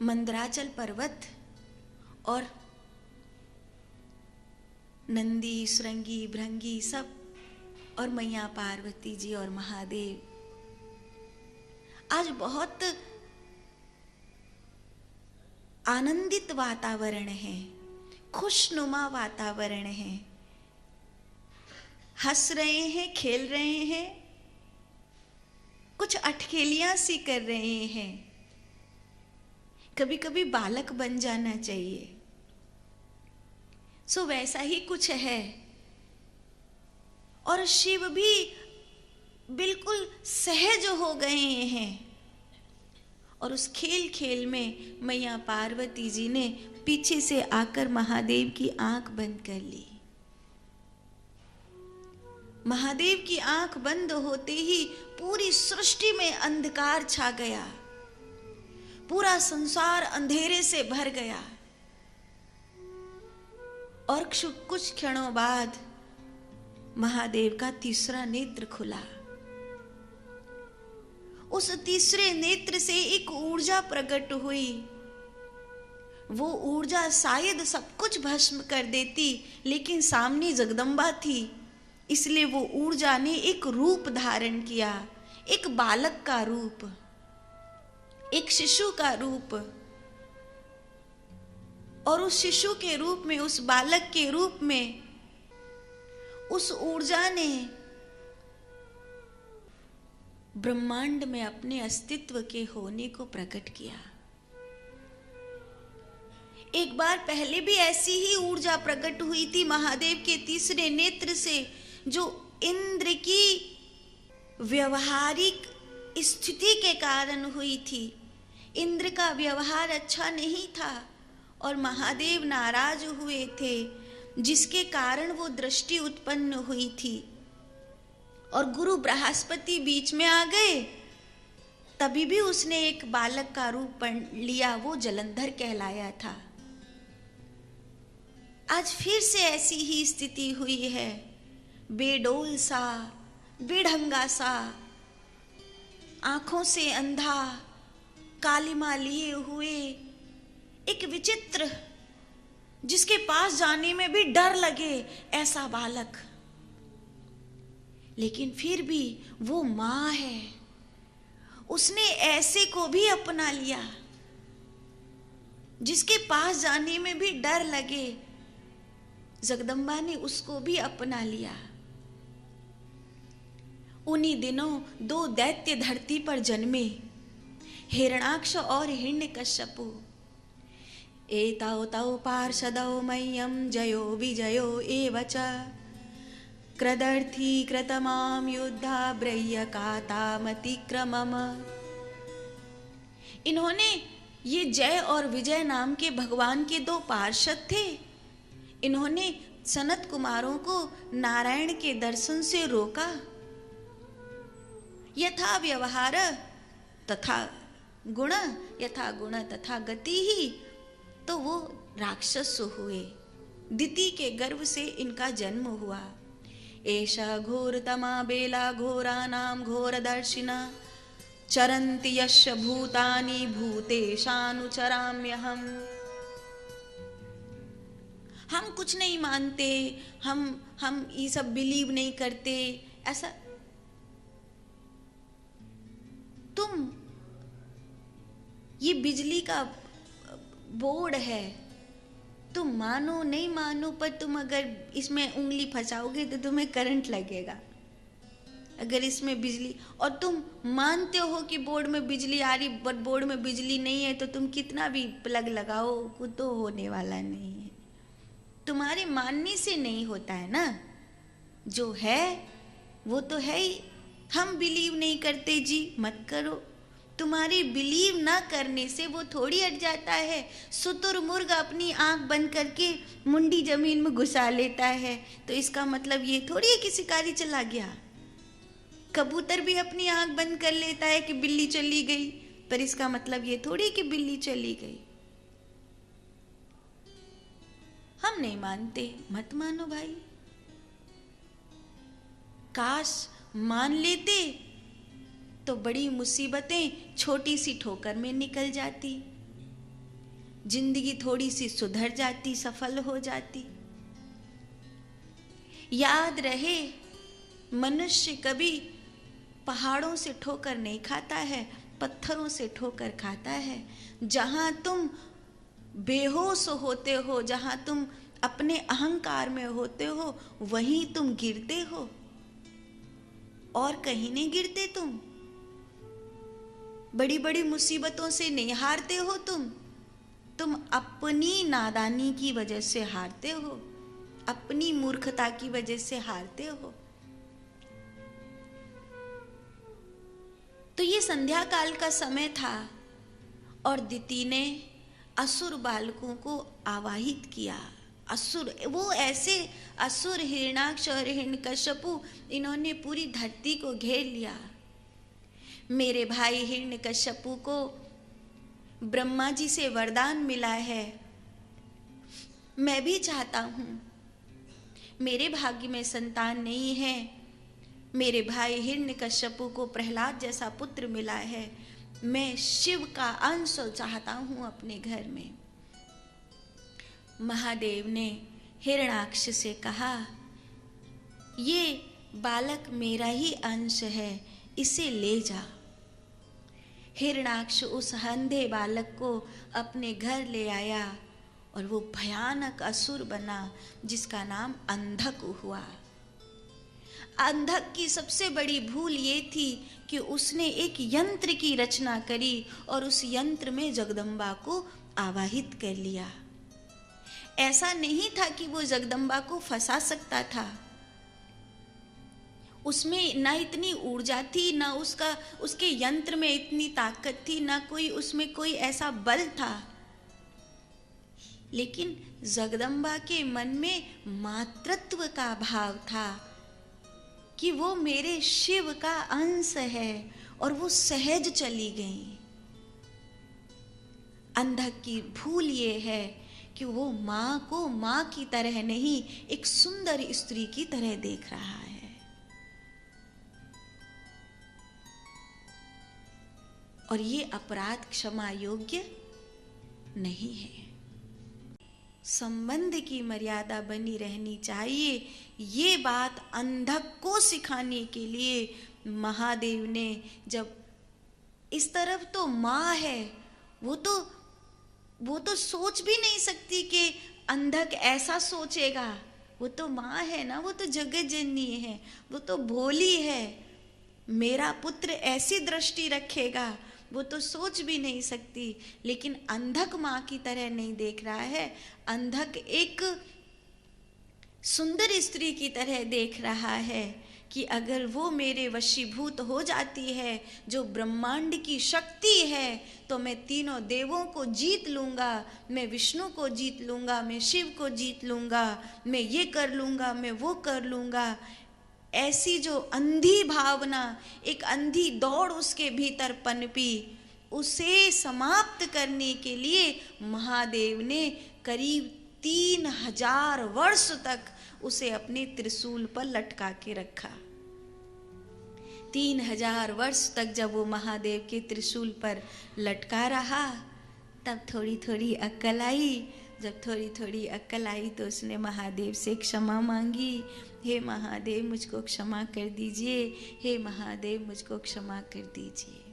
मंदराचल पर्वत और नंदी, श्रृंगी, भृंगी सब, और मैया पार्वती जी और महादेव। आज बहुत आनंदित वातावरण है, खुशनुमा वातावरण है। हंस रहे हैं, खेल रहे हैं, कुछ अटखेलियां सी कर रहे हैं। कभी कभी बालक बन जाना चाहिए। सो वैसा ही कुछ है। और शिव भी बिल्कुल सहज हो गए हैं। और उस खेल खेल में मैया पार्वती जी ने पीछे से आकर महादेव की आंख बंद कर ली। महादेव की आंख बंद होते ही पूरी सृष्टि में अंधकार छा गया, पूरा संसार अंधेरे से भर गया। और कुछ क्षणों बाद महादेव का तीसरा नेत्र खुला। उस तीसरे नेत्र से एक ऊर्जा प्रकट हुई। वो ऊर्जा शायद सब कुछ भस्म कर देती, लेकिन सामने जगदम्बा थी, इसलिए वो ऊर्जा ने एक रूप धारण किया, एक बालक का रूप, एक शिशु का रूप। और उस शिशु के रूप में, उस बालक के रूप में उस ऊर्जा ने ब्रह्मांड में अपने अस्तित्व के होने को प्रकट किया। एक बार पहले भी ऐसी ही ऊर्जा प्रकट हुई थी महादेव के तीसरे नेत्र से, जो इंद्र की व्यवहारिक स्थिति के कारण हुई थी। इंद्र का व्यवहार अच्छा नहीं था और महादेव नाराज हुए थे, जिसके कारण वो दृष्टि उत्पन्न हुई थी। और गुरु बृहस्पति बीच में आ गए, तभी भी उसने एक बालक का रूप लिया, वो जलंधर कहलाया था। आज फिर से ऐसी ही स्थिति हुई है। बेडोल सा, बेढंगा सा, आंखों से अंधा, कालिमा लिए हुए, एक विचित्र, जिसके पास जाने में भी डर लगे ऐसा बालक। लेकिन फिर भी वो माँ है, उसने ऐसे को भी अपना लिया, जिसके पास जाने में भी डर लगे। जगदम्बा ने उसको भी अपना लिया। उन्हीं दिनों दो दैत्य धरती पर जन्मे, हिरणाक्ष और हिरण्यकश्यपु। एतौ तौ पार्षदौ मह्यं जयो विजयो एव च क्रदर्थी कृतमां युद्धा ब्रह्यकातामतिक्रमम। इन्होंने, ये जय और विजय नाम के भगवान के दो पार्षद थे। इन्होंने सनत कुमारों को नारायण के दर्शन से रोका। यथा व्यवहार तथा गुण, यथा गुण तथा गति ही, तो वो राक्षस हुए। दिति के गर्भ से इनका जन्म हुआ। एषा घोरतमा बेला घोरानां घोरदर्शिना चरन्ति यस्य भूतानि भूतेशानुचराम्यहम्। हम कुछ नहीं मानते, हम ये सब बिलीव नहीं करते, ऐसा। तुम, ये बिजली का बोर्ड है, तुम मानो नहीं मानो, पर तुम अगर इसमें उंगली फंसाओगे तो तुम्हें करंट लगेगा। अगर इसमें बिजली, और तुम मानते हो कि बोर्ड में बिजली आ रही, बट बोर्ड में बिजली नहीं है, तो तुम कितना भी प्लग लगाओ, कुछ तो होने वाला नहीं है। तुम्हारे मानने से नहीं होता है ना, जो है वो तो है ही। हम बिलीव नहीं करते जी, मत करो। तुम्हारी बिलीव ना करने से वो थोड़ी हट जाता है। शुतुरमुर्ग अपनी आंख बंद करके मुंडी जमीन में घुसा लेता है, तो इसका मतलब ये थोड़ी है कि शिकारी चला गया। कबूतर भी अपनी आंख बंद कर लेता है कि बिल्ली चली गई, पर इसका मतलब ये थोड़ी कि बिल्ली चली गई। हम नहीं मानते, मत मानो भाई। काश मान लेते तो बड़ी मुसीबतें छोटी सी ठोकर में निकल जाती। जिंदगी थोड़ी सी सुधर जाती, सफल हो जाती। याद रहे, मनुष्य कभी पहाड़ों से ठोकर नहीं खाता है, पत्थरों से ठोकर खाता है। जहां तुम बेहोश होते हो, जहां तुम अपने अहंकार में होते हो, वहीं तुम गिरते हो, और कहीं नहीं गिरते। बड़ी बड़ी मुसीबतों से नहीं हारते हो तुम अपनी नादानी की वजह से हारते हो, अपनी मूर्खता की वजह से हारते हो। तो ये संध्या काल का समय था और दिति ने असुर बालकों को आवाहित किया। असुर, वो ऐसे असुर, हिरणाक्ष और हिरण्यकश्यपु, इन्होंने पूरी धरती को घेर लिया। मेरे भाई हिरण्यकश्यपु को ब्रह्मा जी से वरदान मिला है। मैं भी चाहता हूं, मेरे भाग्य में संतान नहीं है, मेरे भाई हिरण्यकश्यपु को प्रहलाद जैसा पुत्र मिला है, मैं शिव का अंश चाहता हूं अपने घर में। महादेव ने हिरणाक्ष से कहा, ये बालक मेरा ही अंश है, इसे ले जा। हिरणाक्ष उस अंधे बालक को अपने घर ले आया और वो भयानक असुर बना, जिसका नाम अंधक हुआ। अंधक की सबसे बड़ी भूल ये थी कि उसने एक यंत्र की रचना करी और उस यंत्र में जगदम्बा को आवाहित कर लिया। ऐसा नहीं था कि वो जगदम्बा को फंसा सकता था, उसमें ना इतनी ऊर्जा थी, ना उसके यंत्र में इतनी ताकत थी, ना कोई उसमें कोई ऐसा बल था। लेकिन जगदम्बा के मन में मातृत्व का भाव था कि वो मेरे शिव का अंश है, और वो सहज चली गई। अंधक की भूल ये है कि वो माँ को माँ की तरह नहीं, एक सुंदर स्त्री की तरह देख रहा है। और ये अपराध क्षमा योग्य नहीं है। संबंध की मर्यादा बनी रहनी चाहिए। ये बात अंधक को सिखाने के लिए महादेव ने, जब इस तरफ तो माँ है, वो तो सोच भी नहीं सकती कि अंधक ऐसा सोचेगा। वो तो माँ है ना, वो तो जगत जननी है, वो तो भोली है, मेरा पुत्र ऐसी दृष्टि रखेगा, वो तो सोच भी नहीं सकती। लेकिन अंधक माँ की तरह नहीं देख रहा है, अंधक एक सुंदर स्त्री की तरह देख रहा है कि अगर वो मेरे वशीभूत हो जाती है, जो ब्रह्मांड की शक्ति है, तो मैं तीनों देवों को जीत लूँगा, मैं विष्णु को जीत लूँगा, मैं शिव को जीत लूँगा, मैं ये कर लूँगा, मैं वो कर लूँगा। ऐसी जो अंधी भावना, एक अंधी दौड़ उसके भीतर पनपी, उसे समाप्त करने के लिए महादेव ने करीब 3000 वर्ष तक उसे अपने त्रिशूल पर लटका के रखा। 3000 वर्ष तक जब वो महादेव के त्रिशूल पर लटका रहा, तब थोड़ी थोड़ी अक्ल आई। जब थोड़ी थोड़ी अक्ल आई तो उसने महादेव से क्षमा मांगी। हे महादेव, मुझको क्षमा कर दीजिए, हे महादेव, मुझको क्षमा कर दीजिए।